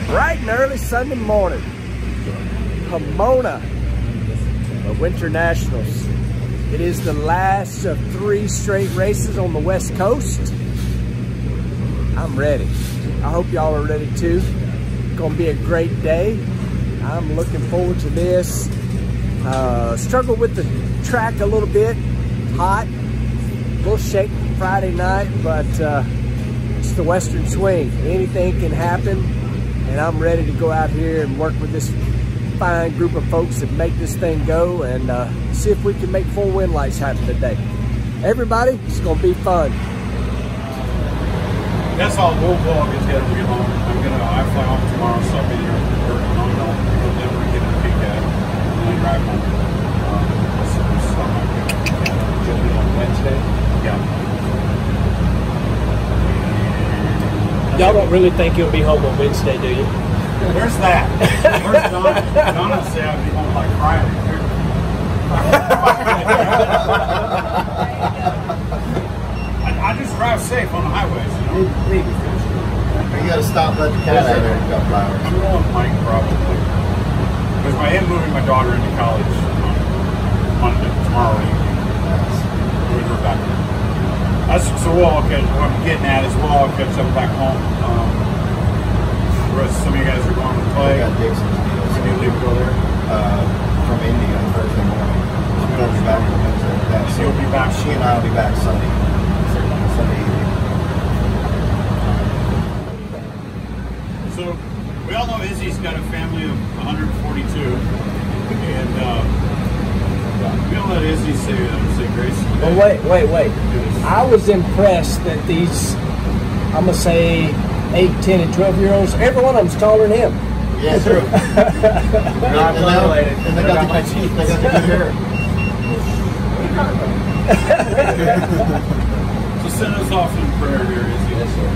Bright and early Sunday morning, Pomona Winter Nationals. It is the last of 3 straight races on the West Coast. I'm ready. I hope y'all are ready too. It's gonna be a great day. I'm looking forward to this. Struggled with the track a little bit. Hot, a little shaky Friday night, but it's the Western Swing. Anything can happen, and I'm ready to go out here and work with this fine group of folks that make this thing go, and see if we can make 4 win lights happen today. Everybody, it's gonna be fun. That's all. We'll all get together when we get home. I fly home tomorrow, so I'll be there working on it. We'll never get a peek at it, and then drive home. You'll be on Wednesday? Yeah. Y'all don't really think you'll be home on Wednesday, do you? Where's that? Where's Donna? Donna said I'd be home like Friday. I just drive safe on the highways, you know? You gotta stop, let the cat out there and got flowers. I'm going Mike probably. Because I am moving my daughter into college on Monday, tomorrow evening. Moving her back there. That's so well, okay, what I'm getting at is we'll all catch up back home. Some of you guys are going to play. I got Dixon's deal. When do you leave to go there? From Indy on Thursday morning. She'll be back on Wednesday. So you'll be back. She and I will be back Sunday evening. So we all know Izzy's got a family of 142, and we'll let Izzy say grace. Well, wait. I was impressed that these, I'm gonna say 8, 10, and 12-year-olds, every one of them's taller than him. Yeah, true. Not related. And they got the teeth. They got the good hair. So send us off in prayer here, Izzy. Yes, sir.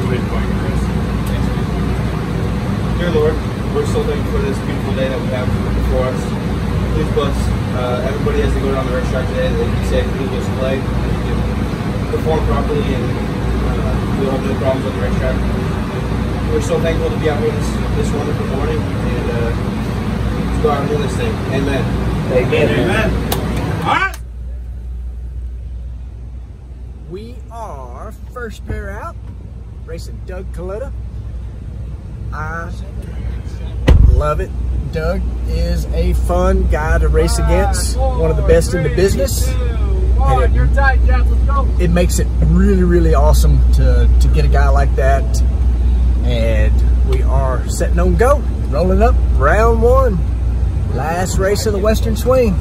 Wait, Chris. Dear Lord, we're so thankful for this beautiful day that we have before us. Please bless everybody as they go down the racetrack today, that they can say we will play, and we can perform properly, and we don't have no problems on the racetrack. We're so thankful to be out here this wonderful morning, and let's go out and do this thing. Amen. Amen. All right. We are first pair out, racing Doug Coletta. I love it. Doug is a fun guy to race against, one of the best in the business. And You're tight, Jeff. Let's go. It makes it really, really awesome to get a guy like that. And we are setting on go, rolling up round 1, last race of the Western Swing.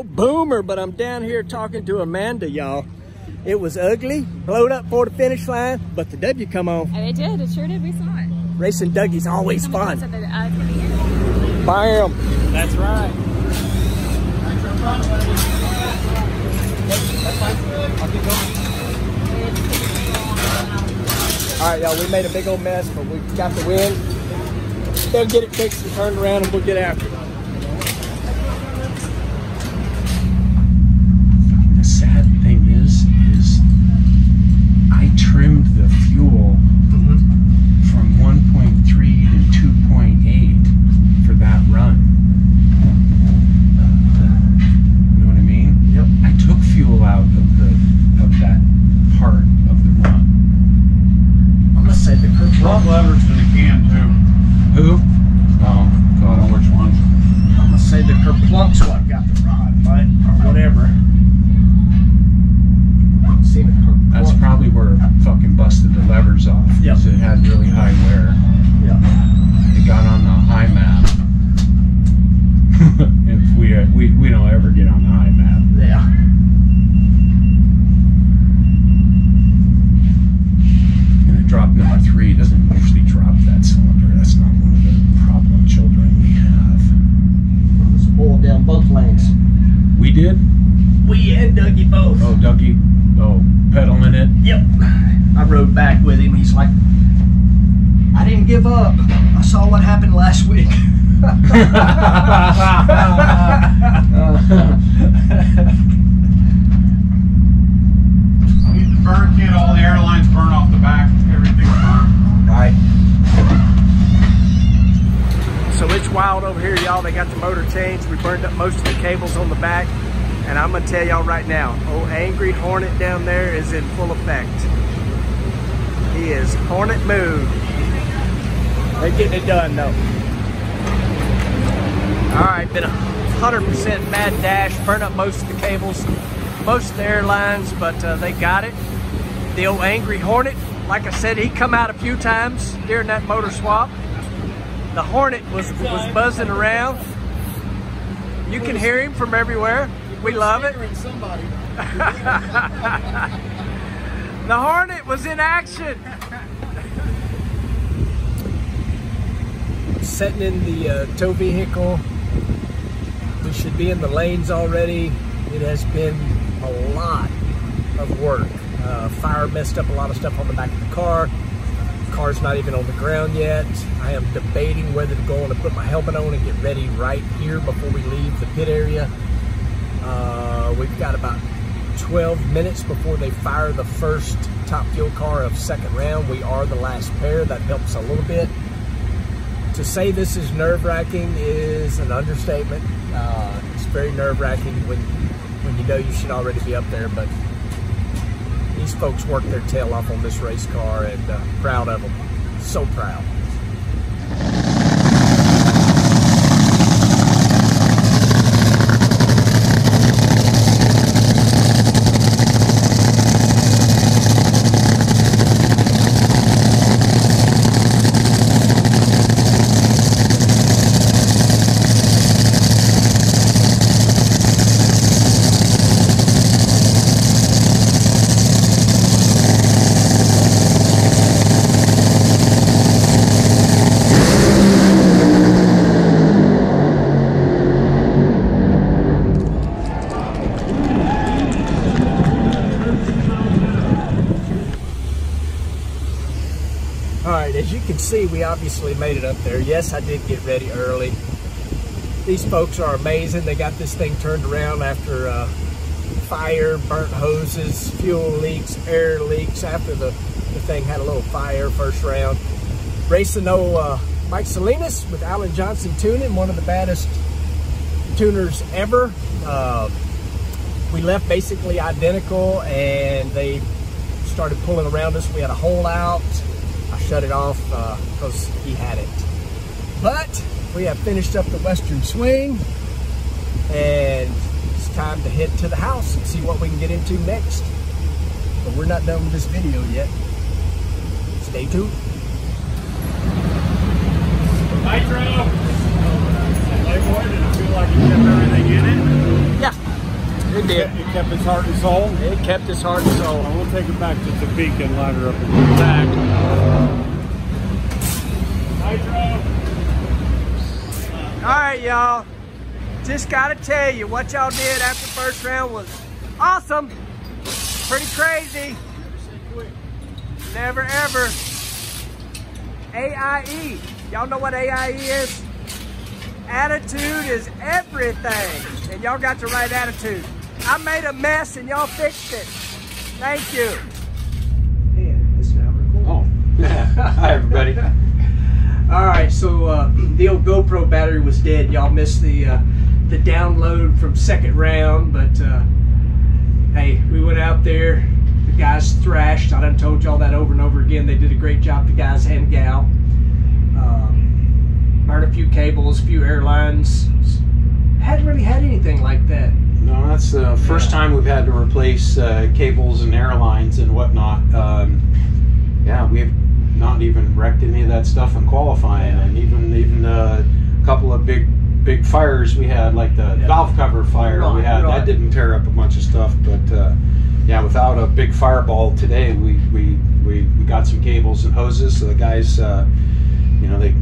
Boomer, but I'm down here talking to Amanda, y'all. It was ugly, blowed up for the finish line, but the W come on. And it did, it sure did, we saw it. Racing Dougie's always fun. Bam! That's right. All right, y'all, we made a big old mess, but we got the win. They'll get it fixed and turned around, and we'll get after it. The sad thing is I trimmed the fuel from 1.3 to 2.8 for that run. You know what I mean? Yep. I took fuel out of that part of the run. I'm gonna say the curve. Rob levers in the can too. Who? Oh, God, which one? had really high wear. Yeah. It got on the high map. If we don't ever get on the high map. Yeah. And it dropped number 3. It doesn't usually drop that cylinder. That's not one of the problem children we have. It's oiled down both lanes. We did? We and Dougie both. Oh, Dougie. Oh, pedaling it? Yep. I rode back with him. He's like, I didn't give up. I saw what happened last week. I need the burn kit, all the airlines burn off the back, everything's burned. Right. So it's wild over here, y'all. They got the motor changed. We burned up most of the cables on the back. And I'm gonna tell y'all right now, old Angry Hornet down there is in full effect. He is Hornet mood. They're getting it done though. All right, been 100% mad dash, burned up most of the cables, most of the airlines, but they got it. The old Angry Hornet, like I said, he come out a few times during that motor swap. The Hornet was buzzing around. You can hear him from everywhere. We love it. The Hornet was in action. Setting in the tow vehicle. We should be in the lanes already. It has been a lot of work. Fire messed up a lot of stuff on the back of the car. The car's not even on the ground yet. I am debating whether to go on and put my helmet on and get ready right here before we leave the pit area. We've got about 12 minutes before they fire the first top fuel car of second round. We are the last pair. That helps a little bit. To say this is nerve-wracking is an understatement. It's very nerve-wracking when you know you should already be up there, but these folks worked their tail off on this race car, and proud of them. So proud. As you can see, we obviously made it up there. Yes, I did get ready early. These folks are amazing. They got this thing turned around after fire, burnt hoses, fuel leaks, air leaks, after the thing had a little fire first round. Racing old Mike Salinas with Alan Johnson Tuning, one of the baddest tuners ever. We left basically identical, and they started pulling around us. We had a hole out. I shut it off because he had it. But we have finished up the Western Swing, and it's time to head to the house and see what we can get into next. But we're not done with this video yet. Stay tuned. Nitro! Playboy, did it feel like you kept everything in it? Yeah, it did. It kept its heart and soul? It kept its heart and soul. I will take it back to Topeka and line her up in the back. Nitro! Alright, y'all. Just gotta tell you, what y'all did after the first round was awesome. Pretty crazy. Never ever. AIE. Y'all know what AIE is? Attitude is everything. And y'all got the right attitude. I made a mess and y'all fixed it. Thank you. And this now recording. Oh, hi everybody. All right, so the old GoPro battery was dead. Y'all missed the download from second round, but hey, we went out there. The guys thrashed. I done told y'all that over and over again. They did a great job, the guys and gal. Burned a few cables, a few airlines. Hadn't really had anything like that. No, that's the first time we've had to replace cables and airlines and whatnot. Yeah, we've not even wrecked any of that stuff in qualifying, and even a couple of big fires we had, like the valve cover fire we had, that didn't tear up a bunch of stuff. But yeah, without a big fireball today, we got some cables and hoses. So the guys, you know, they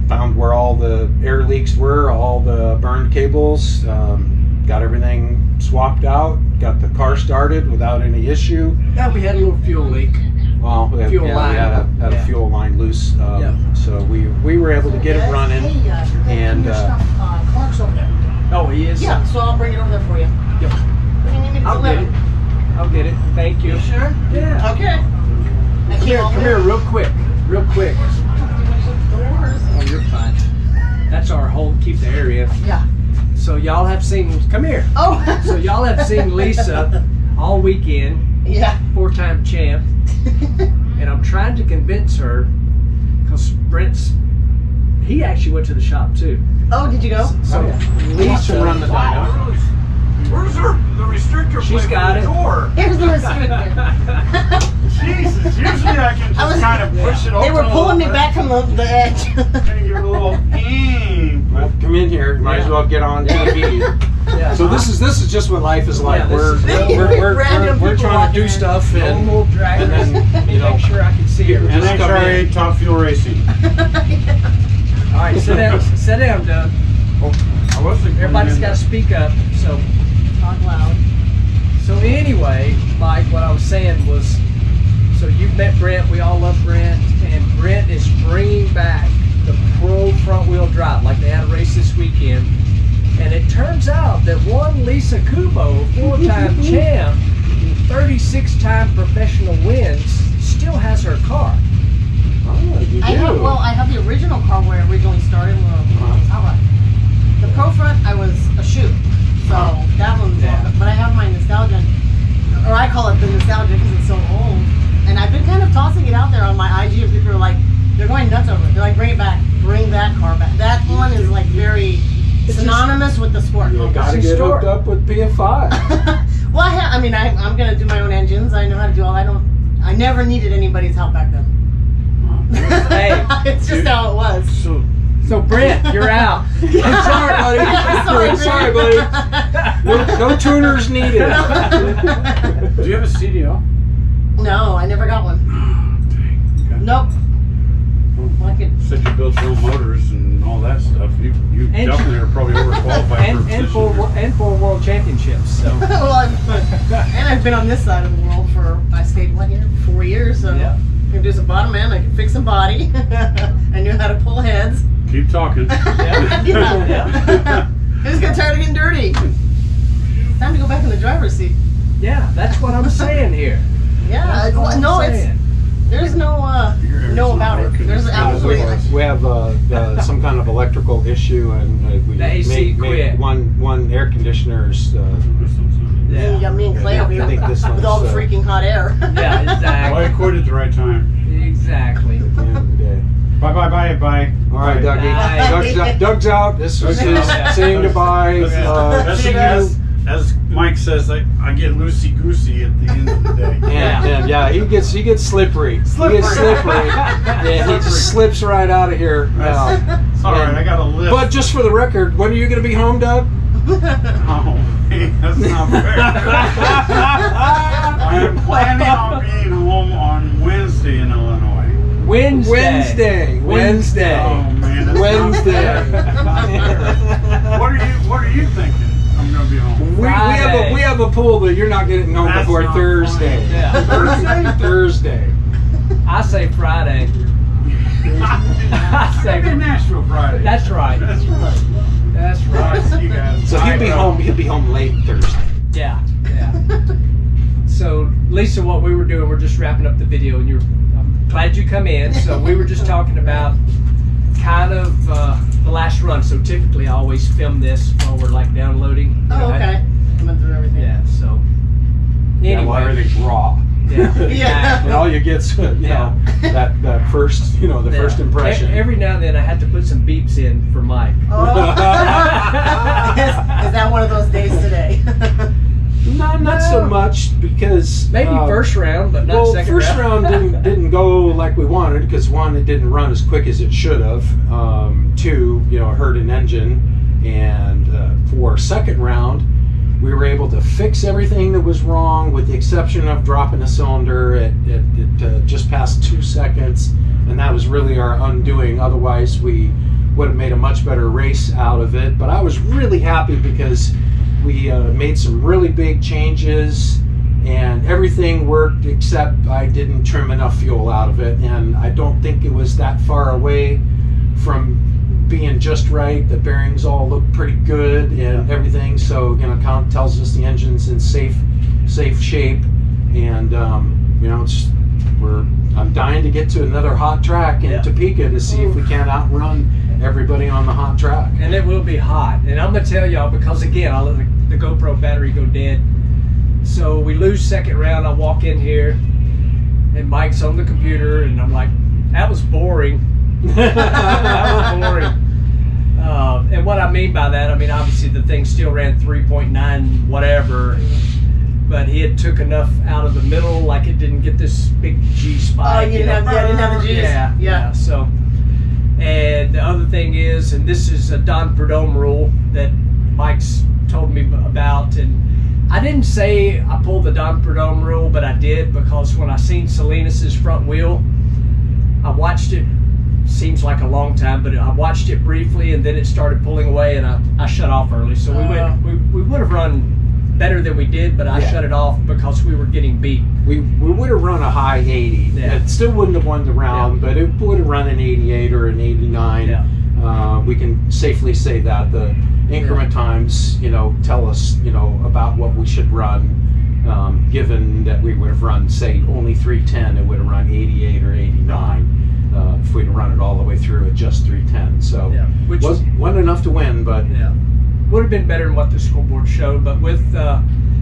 found where all the air leaks were, all the burned cables, got everything swapped out, got the car started without any issue. Yeah, we had a little fuel leak. Well, we had a fuel line loose, so we were able to get it running. And Clark's over there. Oh, he is? Yeah, so I'll bring it over there for you. Yep. What do you need me to I'll get it. I'll get it. Thank you. You sure? Yeah. Okay. Come here, real quick. Real quick. Oh, you're fine. That's our whole, keep the air in. Yeah. So y'all have seen, come here. Oh. So y'all have seen Lisa all weekend. Yeah. 4-time champ. And I'm trying to convince her, because Brent's, he actually went to the shop too. Oh, did you go? So Lisa run the dyno. Where's the restrictor She's plate got for the it. door? Here's the restrictor. Jesus, usually I can just kind of push it over. They were pulling me back from the edge. And give it a little Well, come in here. Might as well get on TV. Yeah. So this is just what life is like. Yeah, we're Random trying people to do walking stuff No and more drivers. and then, you know, make sure I can see her. Just come in. NHRA Top Fuel Racing. All right, sit down. Sit down, Doug. I was Everybody's got to speak up. So Talk loud. anyway, Mike, what I was saying was, so you've met Brent. We all love Brent, and Brent is bringing back the pro front wheel drive. Like they had a race this weekend, and it turns out that one Lisa Kubo, 4-time champ, 36-time professional wins, still has her car. Oh, you I have the original car where it originally started. The Pro Front, I was a shoot. So that one's but I have my nostalgia, or I call it the nostalgia because it's so old. And I've been kind of tossing it out there on my IG, and people are like, they're going nuts over it. They're like, bring it back, bring that car back. That one is like very synonymous with the sport. You gotta get hooked up with PF5. Well, I'm gonna do my own engines. I know how to do all. I never needed anybody's help back then. Hey, it's just how it was. So Brent, you're out. I'm sorry, buddy. Sorry, buddy. No tuners needed. Do you have a CDL? No, I never got one. Nope. Well, I could. Said you built your own motors and all that stuff. You definitely are probably overqualified for a position. and for world championships. So. Well, I've been on this side of the world I stayed 4 years. So Yeah. I can do some bottom end. I can fix some body. I knew how to pull heads. Keep talking. Yeah. I just got tired of getting dirty. Time to go back in the driver's seat. Yeah, that's what I'm saying here. Yeah, there's no about it. There's absolutely. We have some kind of electrical issue, and we The AC quit. one air conditioner's. You got me and Clay over I think here this with all the one's, freaking hot air. Yeah, exactly. Well, I quit at the right time. Exactly. At the end of the day. Bye. All right, Dougie. Bye. Doug's out. This was his saying goodbye. As Mike says, I get loosey goosey at the end of the day. And he gets slippery. He gets slippery. And he just slips right out of here. It's all right. I got a lift. But just for the record, when are you going to be home, Doug? Oh, man, that's not fair. I am planning on being home on Wednesday in Illinois. Wednesday. Oh man, that's Wednesday. What are you thinking? I'm gonna be home. We have a pool that you're not getting home That's before not Thursday. funny. Yeah. Thursday. I say Friday. I'm gonna be in Nashville Friday. That's right. That's right. That's All right, right. see you guys. So he'll be home late Thursday. Yeah. So Lisa, what we were doing, we're just wrapping up the video, and I'm glad you come in. So we were just talking about kind of the last run. So typically I always film this while we're like downloading. Oh, okay. Coming through everything. Yeah. So Yeah, well, anyway. everything's raw. Yeah. And all you get's that first first impression. Every now and then I had to put some beeps in for Mike. Oh. Is that one of those days today? Not so so much because maybe first round, but not second round. First round didn't go like we wanted because one, it didn't run as quick as it should have. Two, you know, hurt an engine, and for second round, we were able to fix everything that was wrong, with the exception of dropping a cylinder at just past 2 seconds, and that was really our undoing. Otherwise, we would have made a much better race out of it. But I was really happy because we made some really big changes, and everything worked except I didn't trim enough fuel out of it, and I don't think it was that far away from being just right. The bearings all look pretty good and everything, so you know, count tells us the engine's in safe shape, and you know, I'm dying to get to another hot track in Topeka to see if we can't outrun everybody on the hot track. And it will be hot, and I'm gonna tell y'all, because again, I let the GoPro battery go dead, so we lose second round. I walk in here and Mike's on the computer, and I'm like, that was boring. That was boring. And what I mean by that, I mean, obviously the thing still ran 3.9 whatever, but he had took enough out of the middle, like it didn't get this big G spike. Oh, you didn't have the G's. Yeah. So, and the other thing is, and this is a Don Prudhomme rule that Mike's told me about, and I didn't say I pulled the Don Prudhomme rule, but I did, because when I seen Salinas's front wheel, I watched it. Seems like a long time, but I watched it briefly, and then it started pulling away, and I shut off early. So we would have run better than we did, but I shut it off because we were getting beat. We would have run a high 80. Yeah. It still wouldn't have won the round, but it would have run an 88 or an 89. Yeah. We can safely say that the increment times, you know, tell us, you know, about what we should run. Given that we would have run, say, only 310, it would have run 88 or 89. If we'd run it all the way through at just 310, so which wasn't enough to win, but would have been better than what the scoreboard showed. But with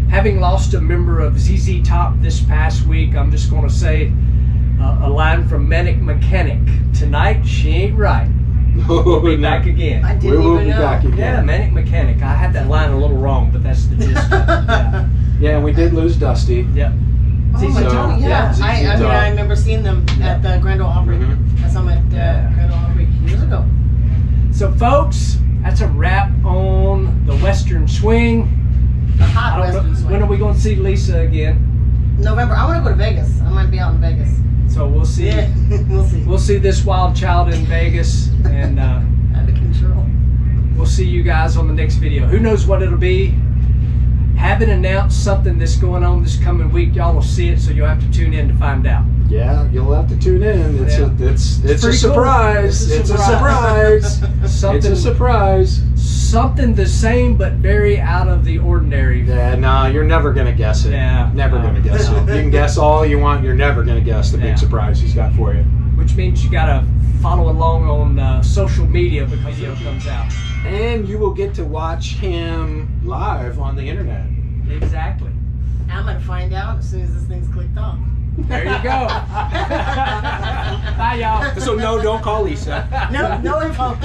having lost a member of ZZ Top this past week, I'm just going to say a line from Manic Mechanic: tonight she ain't right. We'll be back again. I didn't we will even be know. back again. Yeah, Manic Mechanic. I had that line a little wrong, but that's the gist of it. Yeah, we did lose Dusty. Yeah. Oh my God, I remember seeing them at the Grand Ole Opry. I saw them at Grand Ole Opry years ago. So, folks, that's a wrap on the Western Swing. The hot Western Swing. When are we going to see Lisa again? November. I want to go to Vegas. I might be out in Vegas. So we'll see. Yeah, we'll see. We'll see this wild child in Vegas, and out of control. We'll see you guys on the next video. Who knows what it'll be? Haven't announced something that's going on this coming week. Y'all will see it, so you'll have to tune in to find out. Yeah, you'll have to tune in. It's a surprise. Cool. It's a surprise. It's a surprise. Something the same, but very out of the ordinary. Yeah, no, you're never gonna guess it. Yeah, never gonna guess it. You can guess all you want. You're never gonna guess the big surprise he's got for you. Which means you gotta follow along on social media, because it comes out. And you will get to watch him live on the internet. Exactly. I'm gonna find out as soon as this thing's clicked off. There you go. Bye, y'all. So no, don't call Lisa. No info.